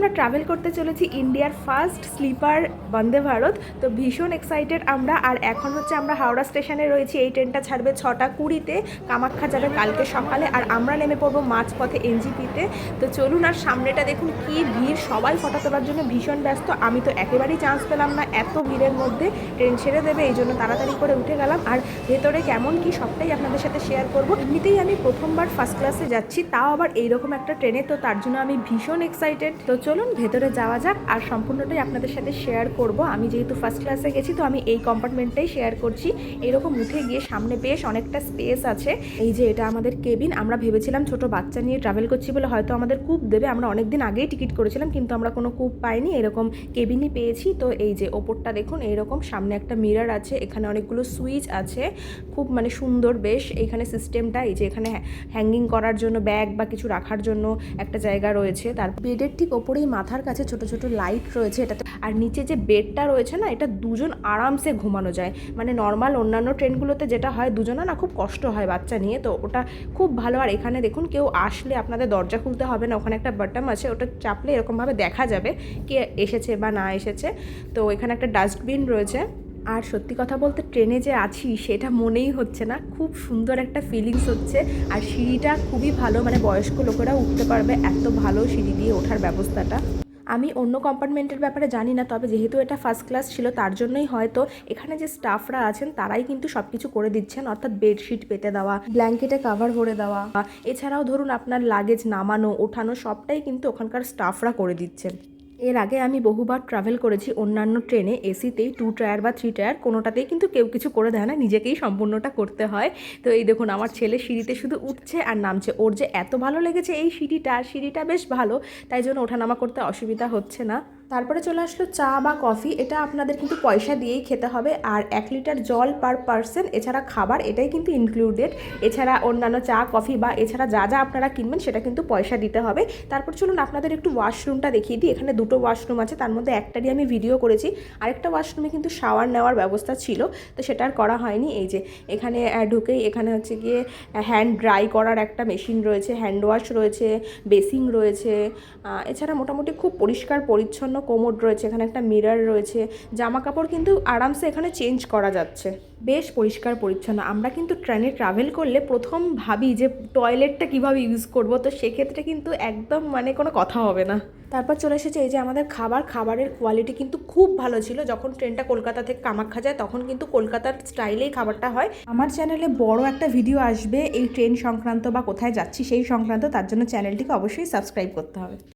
আমরা ট্রাভেল করতে চলেছি ইন্ডিয়ার ফার্স্ট স্লিপার বন্দে ভারত। তো ভীষণ এক্সাইটেড আমরা। আর এখন হচ্ছে আমরা হাওড়া স্টেশনে রয়েছি। এই ট্রেনটা ছাড়বে 6:20-তে, কামাখ্যা যাবে কালকে সকালে, আর আমরা নেমে পড়বো মাঝপথে এনজিপিতে। তো চলুন, আর সামনেটা দেখুন কি ভিড়, সবাই ফটো তোলার জন্য ভীষণ ব্যস্ত। আমি তো একেবারেই চান্স পেলাম না, এত ভিড়ের মধ্যে ট্রেন ছেড়ে দেবে, এই জন্য তাড়াতাড়ি করে উঠে গেলাম। আর ভেতরে কেমন কি সবটাই আপনাদের সাথে শেয়ার করব। এমনিতেই আমি প্রথমবার ফার্স্ট ক্লাসে যাচ্ছি, তাও আবার এইরকম একটা ট্রেনে, তো তার জন্য আমি ভীষণ এক্সাইটেড। তো চলুন ভেতরে যাওয়া যাক, আর সম্পূর্ণটাই আপনাদের সাথে শেয়ার করব। আমি যেহেতু ফার্স্ট ক্লাসে গেছি, তো আমি এই কম্পার্টমেন্টটাই শেয়ার করছি। এরকম উঠে গিয়ে সামনে বেশ অনেকটা স্পেস আছে। এই যে এটা আমাদের কেবিন। আমরা ভেবেছিলাম ছোট বাচ্চা নিয়ে ট্রাভেল করছি বলে হয়তো আমাদের কূপ দেবে। আমরা অনেকদিন আগেই টিকিট করেছিলাম, কিন্তু আমরা কোনো কূপ পাইনি, এরকম কেবিনই পেয়েছি। তো এই যে ওপরটা দেখুন, এইরকম সামনে একটা মিরর আছে, এখানে অনেকগুলো সুইচ আছে, খুব মানে সুন্দর বেশ এইখানে সিস্টেমটা। এই যে এখানে হ্যাঙ্গিং করার জন্য ব্যাগ বা কিছু রাখার জন্য একটা জায়গা রয়েছে। তার বেডের ঠিক ওপরেই মাথার কাছে ছোট ছোট লাইট রয়েছে এটাতে। আর নিচে যে বেডটা রয়েছে না, এটা দুজন আরামসে ঘুমানো যায়। মানে নর্মাল অন্যান্য ট্রেনগুলোতে যেটা হয় দুজনা না, খুব কষ্ট হয় বাচ্চা নিয়ে, তো ওটা খুব ভালো। আর এখানে দেখুন, কেউ আসলে আপনাদের দরজা খুলতে হবে না, ওখানে একটা বাটন আছে, ওটা চাপলে এরকমভাবে দেখা যাবে কে এসেছে বা না এসেছে। তো এখানে একটা ডাস্টবিন রয়েছে। আর সত্যি কথা বলতে ট্রেনে যে আছি সেটা মনেই হচ্ছে না, খুব সুন্দর একটা ফিলিংস হচ্ছে। আর সিঁড়িটা খুবই ভালো, মানে বয়স্ক লোকেরা উঠতে পারবে, এত ভালো সিঁড়ি দিয়ে ওঠার ব্যবস্থাটা। আমি অন্য কম্পার্টমেন্টের ব্যাপারে জানি না, তবে যেহেতু এটা ফার্স্ট ক্লাস ছিল তার জন্যই হয়তো এখানে যে স্টাফরা আছেন তারাই কিন্তু সব কিছু করে দিচ্ছেন, অর্থাৎ বেডশিট পেতে দেওয়া, ব্ল্যাঙ্কেটে কাভার ভরে দেওয়া, এছাড়াও ধরুন আপনার লাগেজ নামানো ওঠানো সবটাই কিন্তু ওখানকার স্টাফরা করে দিচ্ছেন। এর আগে আমি বহুবার ট্রাভেল করেছি অন্যান্য ট্রেনে, এসিতেই 2 টায়ার বা 3 টায়ার, কোনোটাতেই কিন্তু কেউ কিছু করে দেয় না, নিজেকেই সম্পূর্ণটা করতে হয়। তো এই দেখুন, আমার ছেলে সিঁড়িতে শুধু উঠছে আর নামছে। ওর যে এত ভালো লেগেছে এই সিঁড়িটা বেশ ভালো, তাই জন্য ওঠানামা করতে অসুবিধা হচ্ছে না। তারপরে চলে আসলো চা বা কফি, এটা আপনাদের কিন্তু পয়সা দিয়েই খেতে হবে। আর 1 লিটার জল পার পার্সন, এছাড়া খাবার এটাই কিন্তু ইনক্লুডেড। এছাড়া অন্যান্য চা কফি বা এছাড়া যা যা আপনারা কিনবেন সেটা কিন্তু পয়সা দিতে হবে। তারপর চলুন আপনাদের একটু ওয়াশরুমটা দেখিয়ে দিই। এখানে 2টো ওয়াশরুম আছে, তার মধ্যে একটারই আমি ভিডিও করেছি, আরেকটা ওয়াশরুমে কিন্তু শাওয়ার নেওয়ার ব্যবস্থা ছিল, তো সেটা আর করা হয়নি। এই যে এখানে ঢুকেই এখানে হচ্ছে গিয়ে হ্যান্ড ড্রাই করার একটা মেশিন রয়েছে, হ্যান্ড ওয়াশ রয়েছে, বেসিং রয়েছে। এছাড়া মোটামুটি খুব পরিষ্কার পরিচ্ছন্ন কোমোড রয়েছে, এখানে একটা মিরর রয়েছে, জামা কাপড় কিন্তু আরামসে এখানে চেঞ্জ করা যাচ্ছে, বেশ পরিষ্কার পরিচ্ছন্ন। আমরা কিন্তু ট্রেনে ট্রাভেল করলে প্রথম ভাবি যে টয়লেটটা কীভাবে ইউজ করব, তো সেক্ষেত্রে কিন্তু একদম মানে কোনো কথা হবে না। তারপর চলে এসেছে এই যে আমাদের খাবারের কোয়ালিটি কিন্তু খুব ভালো ছিল। যখন ট্রেনটা কলকাতা থেকে কামাখ্যা যায় তখন কিন্তু কলকাতার স্টাইলেই খাবারটা হয়। আমার চ্যানেলে বড় একটা ভিডিও আসবে এই ট্রেন সংক্রান্ত বা কোথায় যাচ্ছি সেই সংক্রান্ত, তার জন্য চ্যানেলটিকে অবশ্যই সাবস্ক্রাইব করতে হবে।